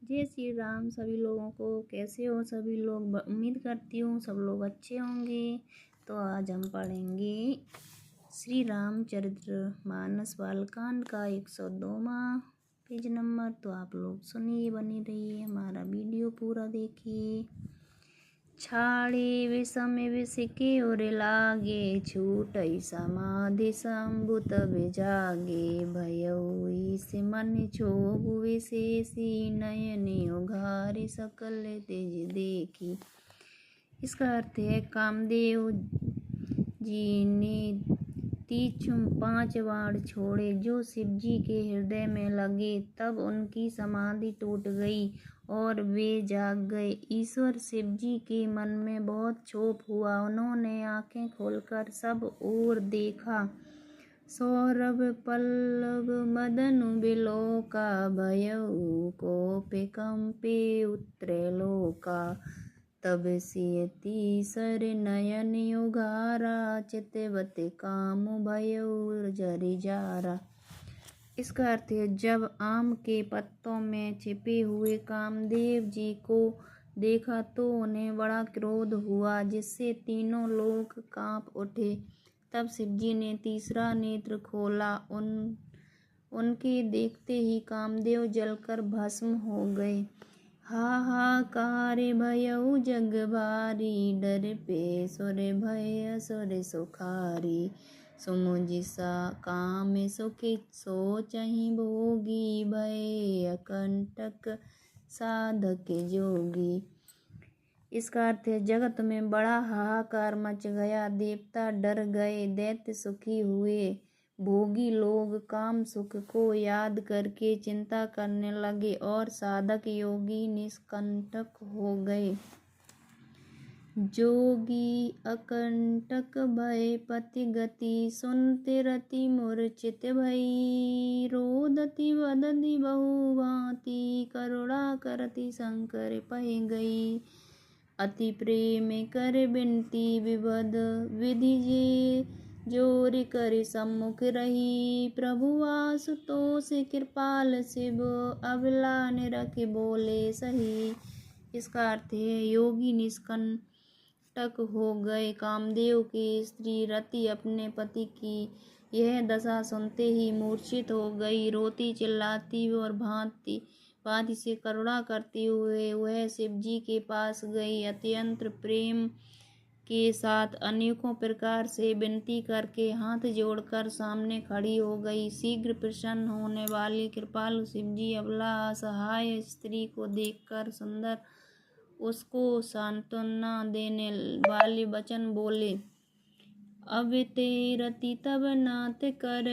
जय श्री राम सभी लोगों को। कैसे हो सभी लोग? उम्मीद करती हूँ सब लोग अच्छे होंगे। तो आज हम पढ़ेंगे श्री रामचरित्र मानस बालकांड का 102वां पेज नंबर। तो आप लोग सुनिए, बनी रहिए, हमारा वीडियो पूरा देखिए। छाड़े विषम विष के उर लागे, छूटई समाधि शंभु तब जागे। भयउ ईश मन क्षोभ विशेषी, नयन उघारे सकल तेज देखी। इसका अर्थ है कामदेव जी ने तीक्ष्ण 5 बाण छोड़े जो शिव जी के हृदय में लगे, तब उनकी समाधि टूट गई और वे जाग गए। ईश्वर शिव जी के मन में बहुत क्षोभ हुआ। उन्होंने आंखें खोलकर सब ओर देखा। सौरभ पल्लव मदन बिलोका, भयउ कोप कंपे उत्रैलोका। तब सिय तीसर नयन उघारा, चितवत काम भयउ जरि जारा। इसका अर्थ है जब आम के पत्तों में छिपे हुए कामदेव जी को देखा तो उन्हें बड़ा क्रोध हुआ, जिससे तीनों लोग कांप उठे। तब शिव जी ने तीसरा नेत्र खोला। उनके देखते ही कामदेव जलकर भस्म हो गए। हाहाकार भयउ जग भारी, डर पे सुर भय असुर सुखारी। सुमुझिसा काम सुखित सोचहि भोगी, भय अकंटक साधक जोगी। इसका अर्थ है जगत में बड़ा हाहाकार मच गया। देवता डर गए, दैत्य सुखी हुए, भोगी लोग काम सुख को याद करके चिंता करने लगे और साधक योगी निष्कंटक हो गए। जोगी अकंटक भय पति गति, सुनते रति मूर्छित भई। रोदति वदति बहु भांति, करुणा करति शंकर पहि गई। अति प्रेम कर बिनती विबद, विधि जे जोर कर सम्मुख रही। प्रभु आशुतोष कृपाल शिव, अबला निरख बोले सही। इसका अर्थ है योगी निष्कंटक हो गए। कामदेव की स्त्री रति अपने पति की यह दशा सुनते ही मूर्छित हो गई। रोती चिल्लाती और भांति से करुणा करते हुए वह शिव जी के पास गई। अत्यंत प्रेम के साथ अनेकों प्रकार से विनती करके हाथ जोड़कर सामने खड़ी हो गई। शीघ्र प्रसन्न होने वाली कृपालु शिव जी अबला असहाय स्त्री को देखकर सुंदर उसको सांत्वना देने वाले वचन बोले। अब ते रति तब नाथ कर,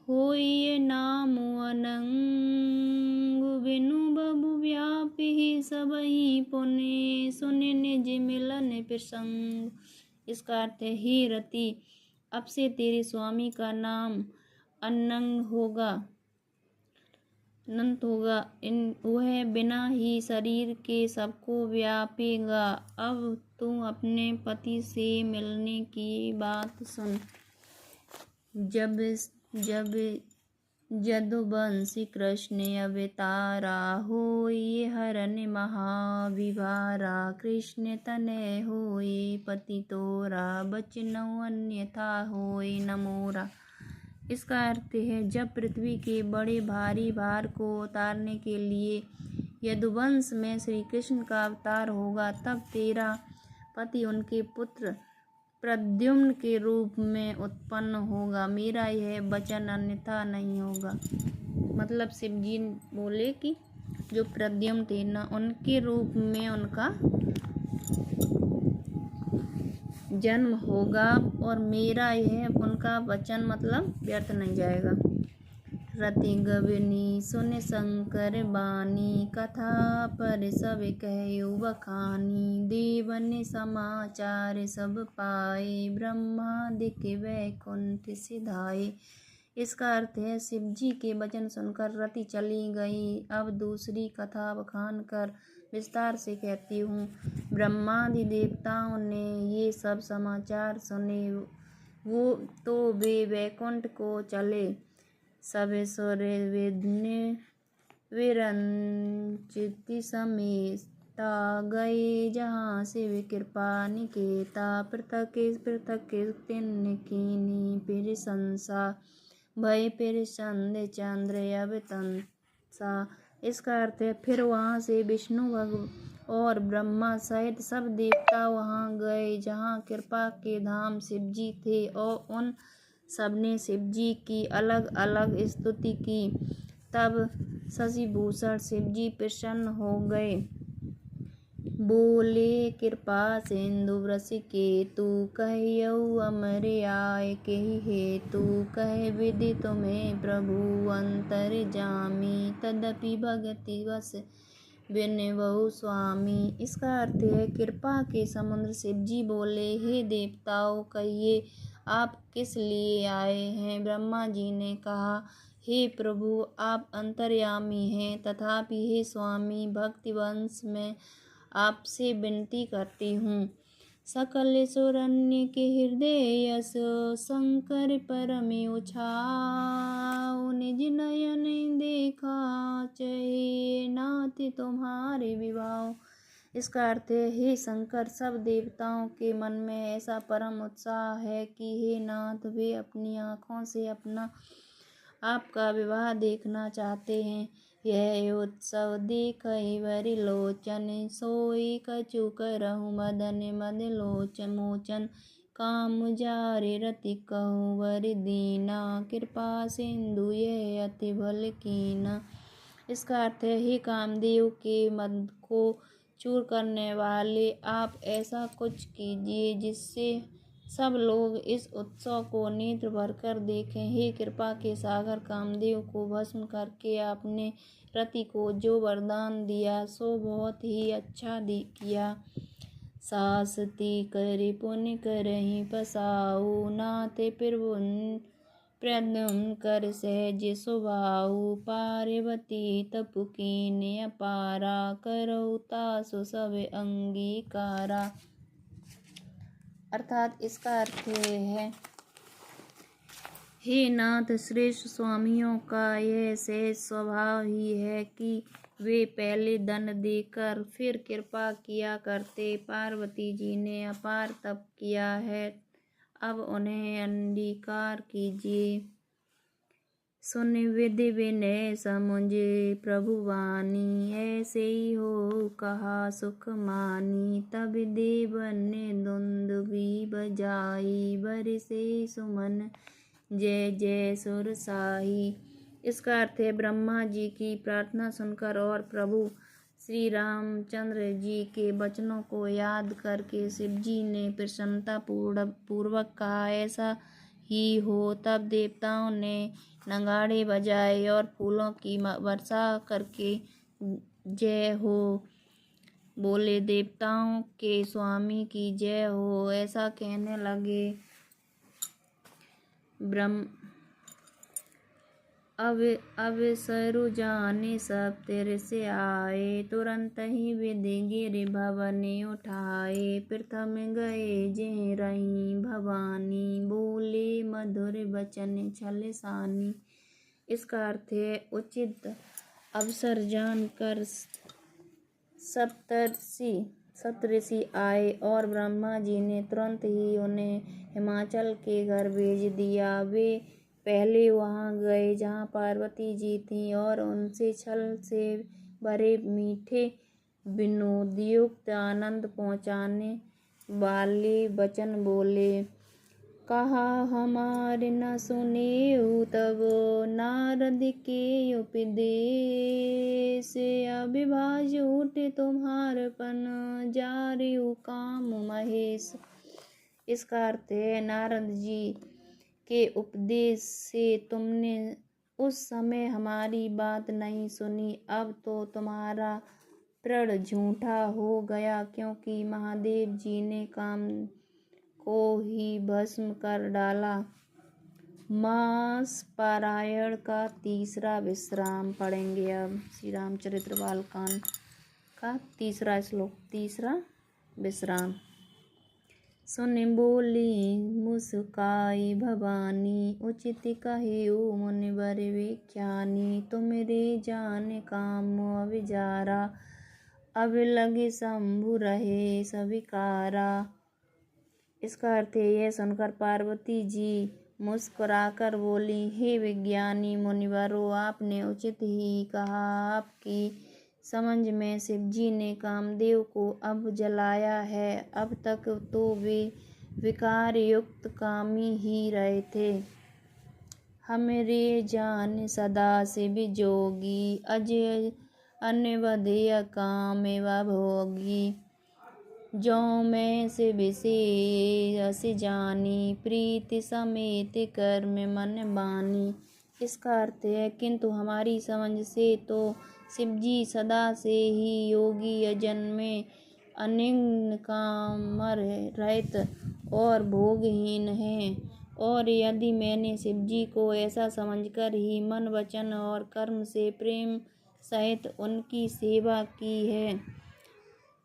होइए नाम अनंग। बिनु बबु व्यापी सबहि पुनि, सुनि निज मिलन प्रसंग। इसका अर्थ है हे रति, अब से तेरे स्वामी का नाम अनंग होगा, अनंत होगा। वह बिना ही शरीर के सबको व्यापेगा। अब तू अपने पति से मिलने की बात सुन। जब यदुवंशी कृष्ण अवतारा, होई हरन महाविभारा। कृष्ण तनय होई पति तोरा, बचनउ अन्यथा होई न मोरा। इसका अर्थ है जब पृथ्वी के बड़े भारी भार को उतारने के लिए यदुवंश में श्री कृष्ण का अवतार होगा, तब तेरा पति उनके पुत्र प्रद्युम्न के रूप में उत्पन्न होगा। मेरा यह वचन अन्यथा नहीं होगा। मतलब शिव जी बोले कि जो प्रद्युम्न थे ना, उनके रूप में उनका जन्म होगा और मेरा यह उनका वचन मतलब व्यर्थ नहीं जाएगा। रति गवनी सुन शंकर बानी, कथा पर सब कहु बखानी। देवन समाचार सब पाए, ब्रह्मादिक वैकुंठ सिधाए। इसका अर्थ है शिव जी के वचन सुनकर रति चली गई। अब दूसरी कथा बखान कर विस्तार से कहती हूँ। ब्रह्मादि देवताओं ने ये सब समाचार सुने, वो तो वे वैकुंठ को चले। सब सुर विरंचित समेता गए जहाँ शिव कृपा निकेता। पृथक पृथक तिन्न कीनी फिर संसा भय फिर संध्य चंद्र अब तंसा। इसका अर्थ है फिर वहाँ से विष्णु और ब्रह्मा सहित सब देवता वहाँ गए जहाँ कृपा के धाम शिवजी थे और उन सबने शिवजी की अलग अलग स्तुति की। तब शशिभूषण शिवजी प्रसन्न हो गए, बोले कृपा सिंधु वृष केतु कहयऊ अमर आय के हेतु। कह विधि तुम्हें प्रभु अंतर्जामी तदपि भगति वश विनवऊ स्वामी। इसका अर्थ है कृपा के समुद्र शिवजी बोले, हे देवताओं कहिए आप किस लिए आए हैं। ब्रह्मा जी ने कहा, हे प्रभु आप अंतर्यामी हैं, तथापि हे स्वामी भक्तिवंश में आपसे विनती करती हूँ। सकल सुरन्य के हृदय यस शंकर परम उछाऊ। निज नयन देखा चहे नाथ तुम्हारे विभाव। इसका अर्थ है, हे शंकर सब देवताओं के मन में ऐसा परम उत्साह है कि हे नाथ वे अपनी आँखों से अपना आपका विवाह देखना चाहते हैं। यह उत्सव देखहि बरि लोचन सोई कछु करहु मदन मद लोचन मोचन। काम जारे रति कहूँ बरि दीना कृपा सिंधु यह अति बल कीना। इसका अर्थ है, हे कामदेव के मद को चूर करने वाले आप ऐसा कुछ कीजिए जिससे सब लोग इस उत्सव को नेत्र भरकर देखें। हे कृपा के सागर कामदेव को भस्म करके आपने रति को जो वरदान दिया सो बहुत ही अच्छा किया। सासती करि पुण्य करहि पसाऊ नाथ प्रभुन प्रद्युम्न कर सहज स्वभाऊ। पार्वती तपु कीन्ह अपारा करौ तासु सब अंगीकारा। अर्थात इसका अर्थ है, हे नाथ श्रेष्ठ स्वामियों का यह सहज स्वभाव ही है कि वे पहले दंड देकर फिर कृपा किया करते। पार्वती जी ने अपार तप किया है, अब उन्हें अंगीकार कीजिए। सुन विधि विनय समुझ प्रभु वाणी ऐसे ही हो कहा सुख मानी। तब देवन ने दुंदुभि बजाई बरसे सुमन जय जय सुर साई। इसका अर्थ है, ब्रह्मा जी की प्रार्थना सुनकर और प्रभु श्री रामचंद्र जी के वचनों को याद करके शिवजी ने प्रसन्नता पूर्वक कहा, ऐसा ही हो। तब देवताओं ने नगाड़े बजाए और फूलों की वर्षा करके जय हो बोले, देवताओं के स्वामी की जय हो ऐसा कहने लगे। अब सरु जाने सब तिर से आए तुरंत ही विधि गिर भवन उठाए। प्रथम गए जे रही भवानी बोले मधुर वचन छल सानी। इसका अर्थ है, उचित अवसर जानकर सप्तऋषि आए और ब्रह्मा जी ने तुरंत ही उन्हें हिमाचल के घर भेज दिया। वे पहले वहाँ गए जहाँ पार्वती जी थीं और उनसे छल से भरे मीठे विनोदयुक्त आनंद पहुँचाने वाले वचन बोले। कहा हमार न सुनेऊ तब नारद के उपदेश। अभिभाज उठे तुम्हारपन जारिऊ काम महेश। इसका अर्थ है, नारद जी के उपदेश से तुमने उस समय हमारी बात नहीं सुनी। अब तो तुम्हारा प्रण झूठा हो गया, क्योंकि महादेव जी ने काम को ही भस्म कर डाला। मास पारायण का तीसरा विश्राम पढ़ेंगे। अब श्री रामचरित्र बालकांड का तीसरा श्लोक, तीसरा विश्राम। सुन बोली मुस्काई भवानी, उचित कहे ओ मुनिवर विख्यानी। तुमरे जान काम अविचारा, अब लगे शंभु रहे सविकारा। इसका अर्थ है, यह सुनकर पार्वती जी मुस्कुराकर बोली, हे विज्ञानी मुनिवरों, आपने उचित ही कहा। आपकी समझ में शिवजी ने कामदेव को अब जलाया है। अब तक तो वे विकार युक्त कामी ही रहे थे। हमरे जान सदा शिव जोगी, अजय अनवधेय काम भोगी। जो मैं शिव से अस जानी, प्रीति समेत कर्म मन बानी। इसका अर्थ है, किंतु हमारी समझ से तो शिवजी सदा से ही योगी अजन में अनिग्न काम रहित और भोगहीन हैं। और यदि मैंने शिवजी को ऐसा समझकर ही मन वचन और कर्म से प्रेम सहित उनकी सेवा की है,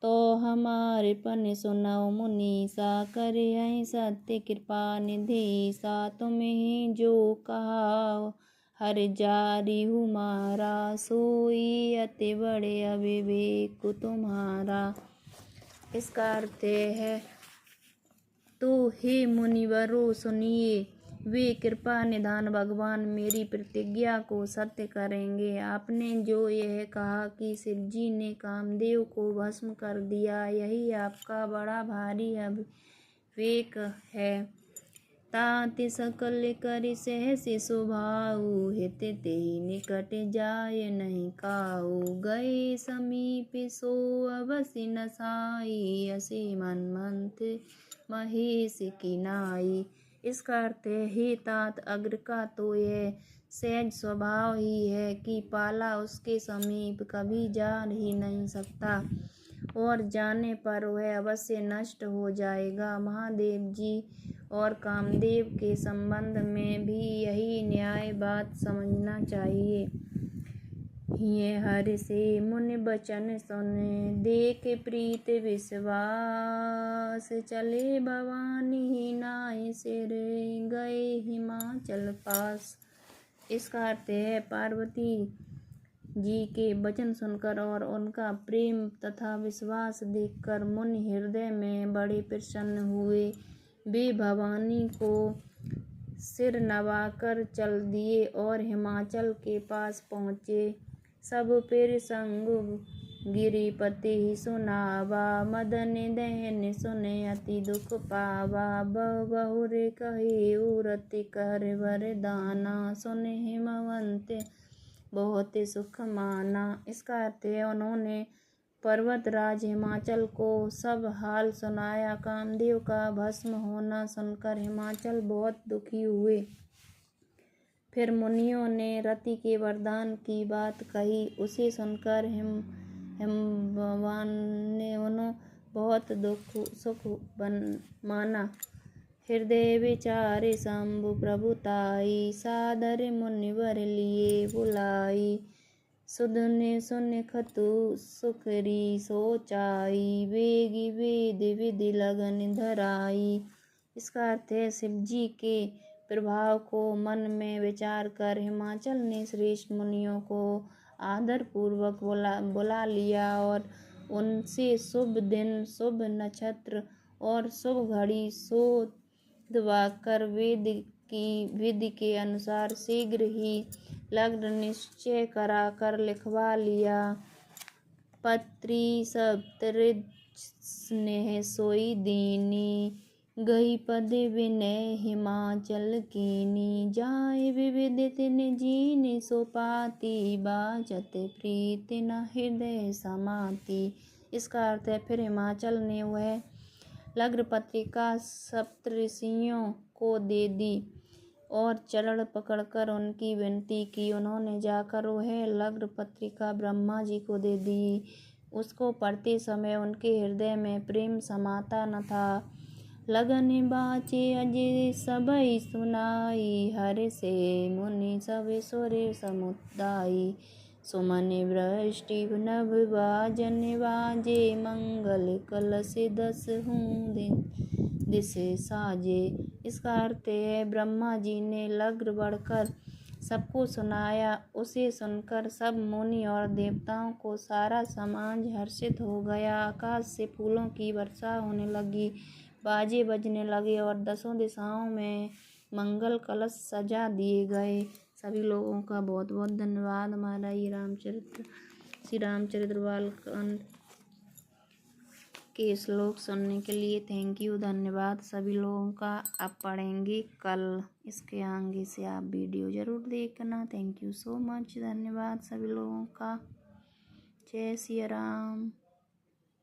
तो हमारे पन सुनाओ मुनीसा, करे सत्य कृपा निधि सा। तुम्हें जो कहा हर जारी हमारा, सोई अति बड़े अविवेक तुम्हारा। इसका अर्थ है, तो हे मुनिवरों सुनिए, वे कृपा निधान भगवान मेरी प्रतिज्ञा को सत्य करेंगे। आपने जो यह कहा कि शिवजी ने कामदेव को भस्म कर दिया, यही आपका बड़ा भारी अविवेक है। ताति सकल कर सहस स्वभाव, हित तेहि निकट जाय नहीं काऊ। गए समीप सो अवसि नसाई, असे मन मंत्र महेश की नाई। इसका अर्थ है, हे तात, अग्र का तो यह सहज स्वभाव ही है कि पाला उसके समीप कभी जा ही नहीं सकता, और जाने पर वह अवश्य नष्ट हो जाएगा। महादेव जी और कामदेव के संबंध में भी यही न्याय बात समझना चाहिए। ये हरि से मुनि बचन सुने, देख प्रीत विश्वास। चले भवानी नाय सिर, गए हिमाचल पास। इसका अर्थ है, पार्वती जी के वचन सुनकर और उनका प्रेम तथा विश्वास देखकर मुनि हृदय में बड़े प्रसन्न हुए। वे भवानी को सिर नवाकर चल दिए और हिमाचल के पास पहुँचे। सब फिर संग गिरिपति सुनावा, मदन दहन सुने अति दुख पावा। बहुर कहे उरति कर वरदाना, सुने हिमवंत बहुत सुख माना। इसका अर्थ है, उन्होंने पर्वतराज हिमाचल को सब हाल सुनाया। कामदेव का भस्म होना सुनकर हिमाचल बहुत दुखी हुए। फिर मुनियों ने रति के वरदान की बात कही। उसे सुनकर हिमवान ने उन्हें बहुत सुख माना। हृदय विचारे शंभु प्रभुताई, सादर मुनिवर लिए बुलाई। सुधने सुन खतु सुखरी सोचाई, वेगी वेद विधि लगन धराई। इसका अर्थ है, शिवजी के प्रभाव को मन में विचार कर हिमाचल ने श्रेष्ठ मुनियों को आदर पूर्वक बुला लिया और उनसे शुभ दिन, शुभ नक्षत्र और शुभ घड़ी शोधवाकर वेद की विधि के अनुसार शीघ्र ही लग्न निश्चय कराकर लिखवा लिया। पत्री सप्तऋ स्नेह सोई दीनी, गई पद विनय हिमाचल कीनी। जाय विविदित जीन सोपाती, बाचत प्रीति न हृदय समाती। इसका अर्थ है, फिर हिमाचल ने वह लग्न पत्रिका सप्तऋषियों को दे दी और चरण पकड़कर उनकी विनती की। उन्होंने जाकर वह लग्न पत्रिका ब्रह्मा जी को दे दी। उसको पढ़ते समय उनके हृदय में प्रेम समाता न था। लगन बाचे अजय सबई सुनाई, हर से मुनि सब सुर समुदाई। सुमन वृष्टि नभ बाजन बाजे मंगल कलश 10 दिश साजे। इसका अर्थ है ब्रह्मा जी ने लग्र बढ़कर सबको सुनाया। उसे सुनकर सब मुनि और देवताओं को सारा समाज हर्षित हो गया। आकाश से फूलों की वर्षा होने लगी, बाजे बजने लगे और 10 दिशाओं में मंगल कलश सजा दिए गए। सभी लोगों का बहुत बहुत धन्यवाद। हमारा ये श्री रामचरित्र बालकांड के श्लोक सुनने के लिए थैंक यू, धन्यवाद सभी लोगों का। आप पढ़ेंगे कल, इसके आगे से आप वीडियो ज़रूर देखना। थैंक यू सो मच, धन्यवाद सभी लोगों का। जय सिया राम।